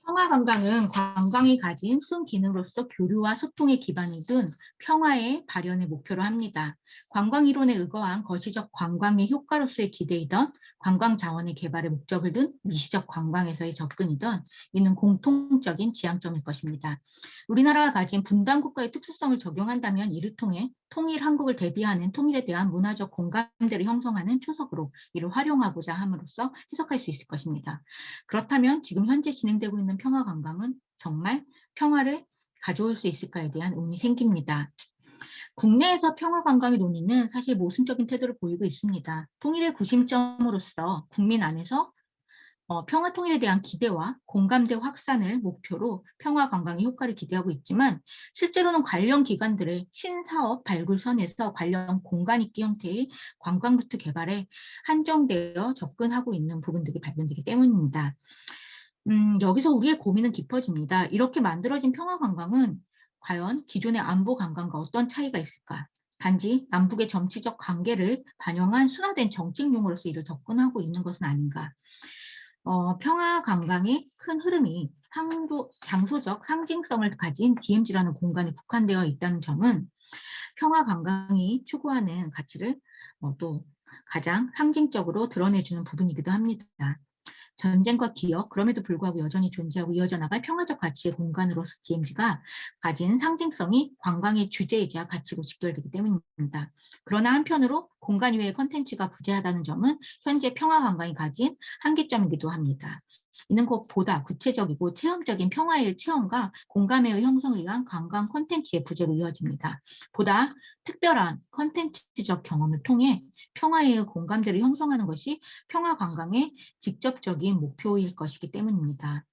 A: 평화관광은 관광이 가진 순기능으로서 교류와 소통의 기반을 둔 평화의 발현을 목표로 합니다. 관광이론에 의거한 거시적 관광의 효과로서의 기대이던 관광 자원의 개발의 목적을 둔 미시적 관광에서의 접근이던 이는 공통적인 지향점일 것입니다. 우리나라가 가진 분단국가의 특수성을 적용한다면 이를 통해 통일 한국을 대비하는 통일에 대한 문화적 공감대를 형성하는 초석으로 이를 활용하고자 함으로써 해석할 수 있을 것입니다. 그렇다면 지금 현재 진행되고 있는 평화관광은 정말 평화를 가져올 수 있을까에 대한 의문이 생깁니다. 국내에서 평화관광의 논의는 사실 모순적인 태도를 보이고 있습니다. 통일의 구심점으로서 국민 안에서 평화 통일에 대한 기대와 공감대 확산을 목표로 평화 관광의 효과를 기대하고 있지만 실제로는 관련 기관들의 신사업 발굴선에서 관련 공간 있기 형태의 관광루트 개발에 한정되어 접근하고 있는 부분들이 발견되기 때문입니다. 여기서 우리의 고민은 깊어집니다. 이렇게 만들어진 평화 관광은 과연 기존의 안보 관광과 어떤 차이가 있을까? 단지 남북의 정치적 관계를 반영한 순화된 정책 용어로서 이를 접근하고 있는 것은 아닌가? 평화 관광의 큰 흐름이 장소적 상징성을 가진 DMZ라는 공간에 국한되어 있다는 점은 평화 관광이 추구하는 가치를 또 가장 상징적으로 드러내주는 부분이기도 합니다. 전쟁과 기억, 그럼에도 불구하고 여전히 존재하고 이어져 나갈 평화적 가치의 공간으로서 DMZ가 가진 상징성이 관광의 주제이자 가치로 직결되기 때문입니다. 그러나 한편으로 공간 이외의 컨텐츠가 부재하다는 점은 현재 평화 관광이 가진 한계점이기도 합니다. 이는 곧 보다 구체적이고 체험적인 평화의 체험과 공감의 형성을 위한 관광 콘텐츠의 부재로 이어집니다. 보다 특별한 콘텐츠적 경험을 통해 평화의 공감대를 형성하는 것이 평화 관광의 직접적인 목표일 것이기 때문입니다.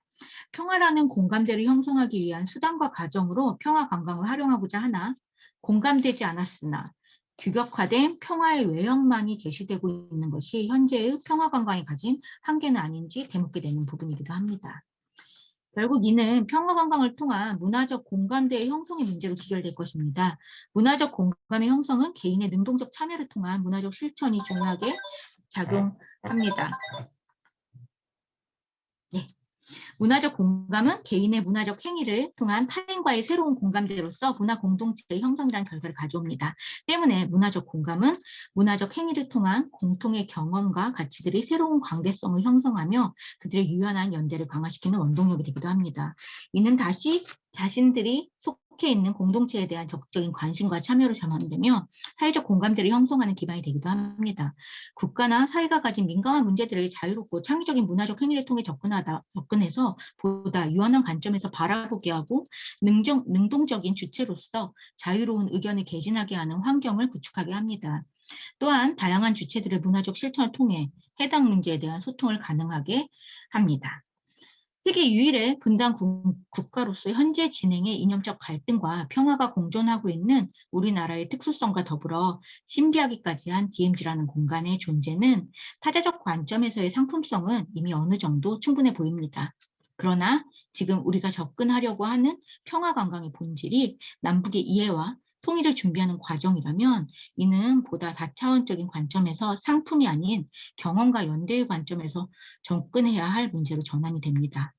A: 평화라는 공감대를 형성하기 위한 수단과 과정으로 평화 관광을 활용하고자 하나 공감되지 않았으나 규격화된 평화의 외형만이 제시되고 있는 것이 현재의 평화 관광이 가진 한계는 아닌지 되묻게 되는 부분이기도 합니다. 결국 이는 평화 관광을 통한 문화적 공감대의 형성의 문제로 귀결될 것입니다. 문화적 공감의 형성은 개인의 능동적 참여를 통한 문화적 실천이 중요하게 작용합니다. 네. 문화적 공감은 개인의 문화적 행위를 통한 타인과의 새로운 공감대로서 문화 공동체의 형성이라는 결과를 가져옵니다. 때문에 문화적 공감은 문화적 행위를 통한 공통의 경험과 가치들이 새로운 관계성을 형성하며 그들의 유연한 연대를 강화시키는 원동력이 되기도 합니다. 이는 다시 자신들이 속해 있는 공동체에 대한 적극적인 관심과 참여를 전환되며 사회적 공감대를 형성하는 기반이 되기도 합니다. 국가나 사회가 가진 민감한 문제들을 자유롭고 창의적인 문화적 행위를 통해 접근해서 보다 유연한 관점에서 바라보게 하고 능동적인 주체로서 자유로운 의견을 개진하게 하는 환경을 구축하게 합니다. 또한 다양한 주체들의 문화적 실천을 통해 해당 문제에 대한 소통을 가능하게 합니다. 세계 유일의 분단 국가로서 현재 진행의 이념적 갈등과 평화가 공존하고 있는 우리나라의 특수성과 더불어 신비하기까지 한 DMZ라는 공간의 존재는 타자적 관점에서의 상품성은 이미 어느 정도 충분해 보입니다. 그러나 지금 우리가 접근하려고 하는 평화 관광의 본질이 남북의 이해와 통일을 준비하는 과정이라면 이는 보다 다차원적인 관점에서 상품이 아닌 경험과 연대의 관점에서 접근해야 할 문제로 전환이 됩니다.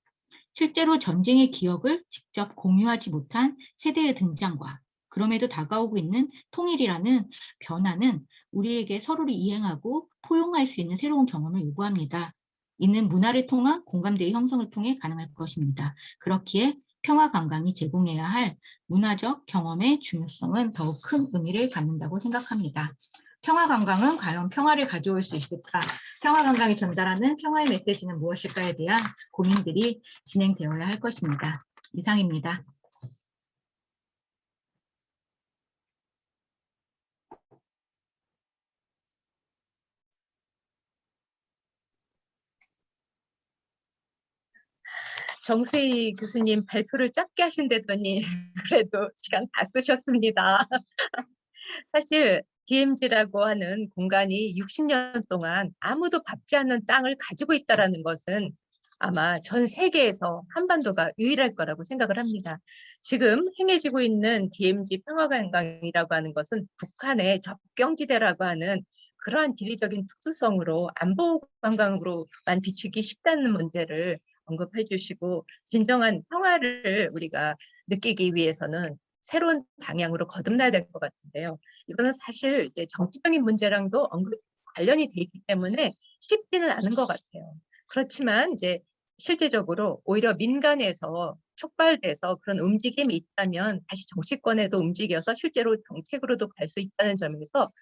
A: 실제로 전쟁의 기억을 직접 공유하지 못한 세대의 등장과 그럼에도 다가오고 있는 통일이라는 변화는 우리에게 서로를 이해하고 포용할 수 있는 새로운 경험을 요구합니다. 이는 문화를 통한 공감대의 형성을 통해 가능할 것입니다. 그렇기에 평화 관광이 제공해야 할 문화적 경험의 중요성은 더욱 큰 의미를 갖는다고 생각합니다. 평화 관광은 과연 평화를 가져올 수 있을까? 평화 관광이 전달하는 평화의 메시지는 무엇일까에 대한 고민들이 진행되어야 할 것입니다. 이상입니다.
B: 정수희 교수님 발표를 짧게 하신다더니 그래도 시간 다 쓰셨습니다. 사실 DMZ라고 하는 공간이 60년 동안 아무도 밟지 않는 땅을 가지고 있다는 것은 아마 전 세계에서 한반도가 유일할 거라고 생각을 합니다. 지금 행해지고 있는 DMZ 평화관광이라고 하는 것은 북한의 접경지대라고 하는 그러한地理적인 특수성으로 안보관광으로만 비추기 쉽다는 문제를 언급해 주시고 진정한 평화를 우리가 느끼기 위해서는 새로운 방향으로 거듭나야 될 것 같은데요. 이거는 사실 이제 정치적인 문제랑도 관련이 돼 있기 때문에 쉽지는 않은 것 같아요. 그렇지만 이제 실제적으로 오히려 민간에서 촉발돼서 그런 움직임이 있다면 다시 정치권에도 움직여서 실제로 정책으로도 갈 수 있다는 점에서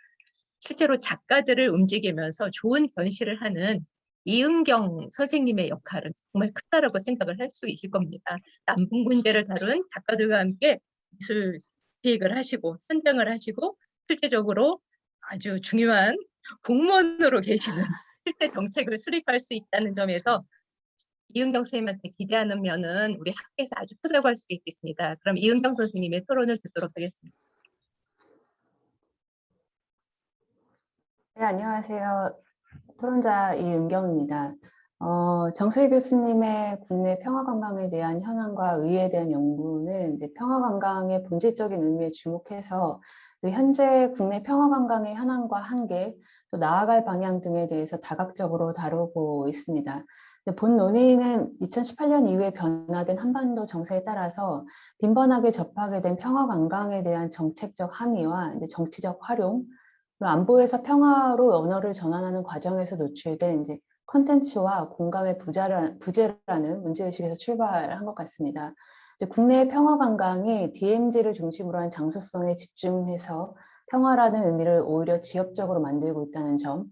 B: 실제로 작가들을 움직이면서 좋은 견시를 하는 이은경 선생님의 역할은 정말 크다라고 생각을 할 수 있을 겁니다. 남북 문제를 다룬 작가들과 함께 미술 기획을 하시고 편정을 하시고 실제적으로 아주 중요한 공무원으로 계시는 실제 정책을 수립할 수 있다는 점에서 이은경 선생님한테 기대하는 면은 우리 학교에서 아주 크다고 할 수 있겠습니다. 그럼 이은경 선생님의 토론을 듣도록 하겠습니다.
C: 네, 안녕하세요. 토론자 이은경입니다. 정수희 교수님의 국내 평화관광에 대한 현황과 의의에 대한 연구는 이제 평화관광의 본질적인 의미에 주목해서 그 현재 국내 평화관광의 현황과 한계, 또 나아갈 방향 등에 대해서 다각적으로 다루고 있습니다. 본 논의는 2018년 이후에 변화된 한반도 정세에 따라서 빈번하게 접하게 된 평화관광에 대한 정책적 함의와 이제 정치적 활용, 안보에서 평화로 언어를 전환하는 과정에서 노출된 이제 컨텐츠와 공감의 부재라는 문제의식에서 출발한 것 같습니다. 이제 국내 평화 관광이 DMZ를 중심으로 한 장소성에 집중해서 평화라는 의미를 오히려 지역적으로 만들고 있다는 점,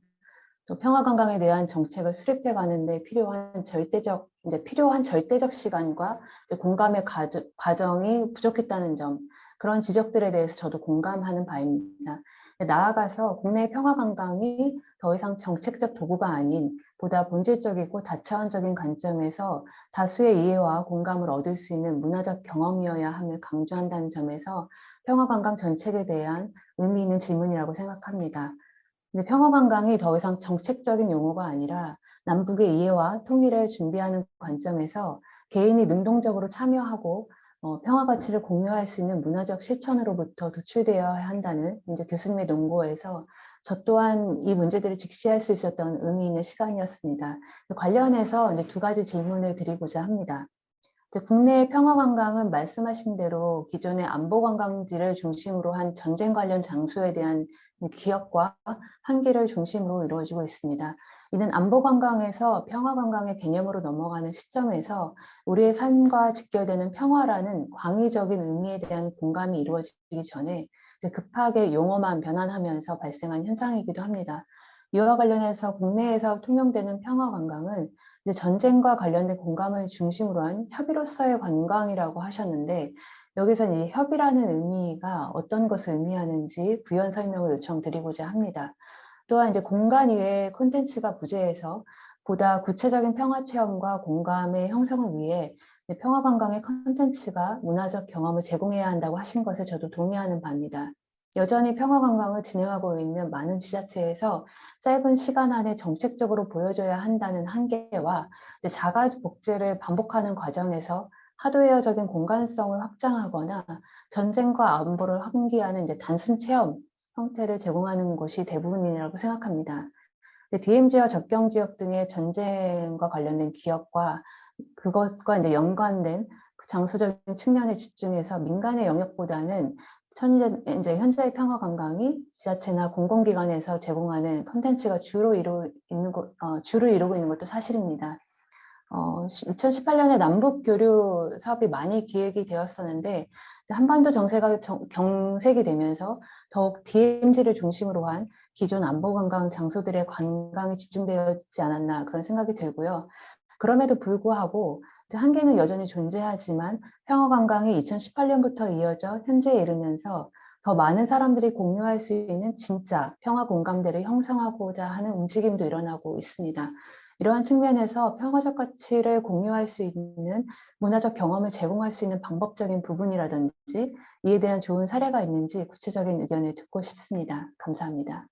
C: 또 평화 관광에 대한 정책을 수립해 가는데 필요한 절대적 시간과 이제 공감의 과정이 부족했다는 점, 그런 지적들에 대해서 저도 공감하는 바입니다. 나아가서 국내 평화 관광이 더 이상 정책적 도구가 아닌 보다 본질적이고 다차원적인 관점에서 다수의 이해와 공감을 얻을 수 있는 문화적 경험이어야 함을 강조한다는 점에서 평화 관광 정책에 대한 의미 있는 질문이라고 생각합니다. 근데 평화 관광이 더 이상 정책적인 용어가 아니라 남북의 이해와 통일을 준비하는 관점에서 개인이 능동적으로 참여하고 평화 가치를 공유할 수 있는 문화적 실천으로부터 도출되어야 한다는 이제 교수님의 논고에서 저 또한 이 문제들을 직시할 수 있었던 의미 있는 시간이었습니다. 관련해서 이제 두 가지 질문을 드리고자 합니다. 국내 평화 관광은 말씀하신 대로 기존의 안보 관광지를 중심으로 한 전쟁 관련 장소에 대한 기억과 한계를 중심으로 이루어지고 있습니다. 이는 안보 관광에서 평화 관광의 개념으로 넘어가는 시점에서 우리의 삶과 직결되는 평화라는 광의적인 의미에 대한 공감이 이루어지기 전에 급하게 용어만 변환하면서 발생한 현상이기도 합니다. 이와 관련해서 국내에서 통용되는 평화 관광은 이제 전쟁과 관련된 공감을 중심으로 한 협의로서의 관광이라고 하셨는데, 여기서 이 협의라는 의미가 어떤 것을 의미하는지 부연 설명을 요청드리고자 합니다. 또한 이제 공간 이외의 콘텐츠가 부재해서 보다 구체적인 평화 체험과 공감의 형성을 위해 평화 관광의 콘텐츠가 문화적 경험을 제공해야 한다고 하신 것에 저도 동의하는 바입니다. 여전히 평화 관광을 진행하고 있는 많은 지자체에서 짧은 시간 안에 정책적으로 보여줘야 한다는 한계와 자가 복제를 반복하는 과정에서 하드웨어적인 공간성을 확장하거나 전쟁과 안보를 환기하는 이제 단순 체험 형태를 제공하는 곳이 대부분이라고 생각합니다. DMZ와 접경 지역 등의 전쟁과 관련된 기업과 그것과 이제 연관된 그 장소적인 측면에 집중해서 민간의 영역보다는 현재의 평화 관광이 지자체나 공공기관에서 제공하는 콘텐츠가 주로 이루고 있는 것도 사실입니다. 2018년에 남북 교류 사업이 많이 기획이 되었었는데 한반도 정세가 경색이 되면서 더욱 DMZ를 중심으로 한 기존 안보 관광 장소들의 관광이 집중되었지 않았나 그런 생각이 들고요. 그럼에도 불구하고 한계는 여전히 존재하지만 평화 관광이 2018년부터 이어져 현재에 이르면서 더 많은 사람들이 공유할 수 있는 진짜 평화 공감대를 형성하고자 하는 움직임도 일어나고 있습니다. 이러한 측면에서 평화적 가치를 공유할 수 있는 문화적 경험을 제공할 수 있는 방법적인 부분이라든지 이에 대한 좋은 사례가 있는지 구체적인 의견을 듣고 싶습니다. 감사합니다.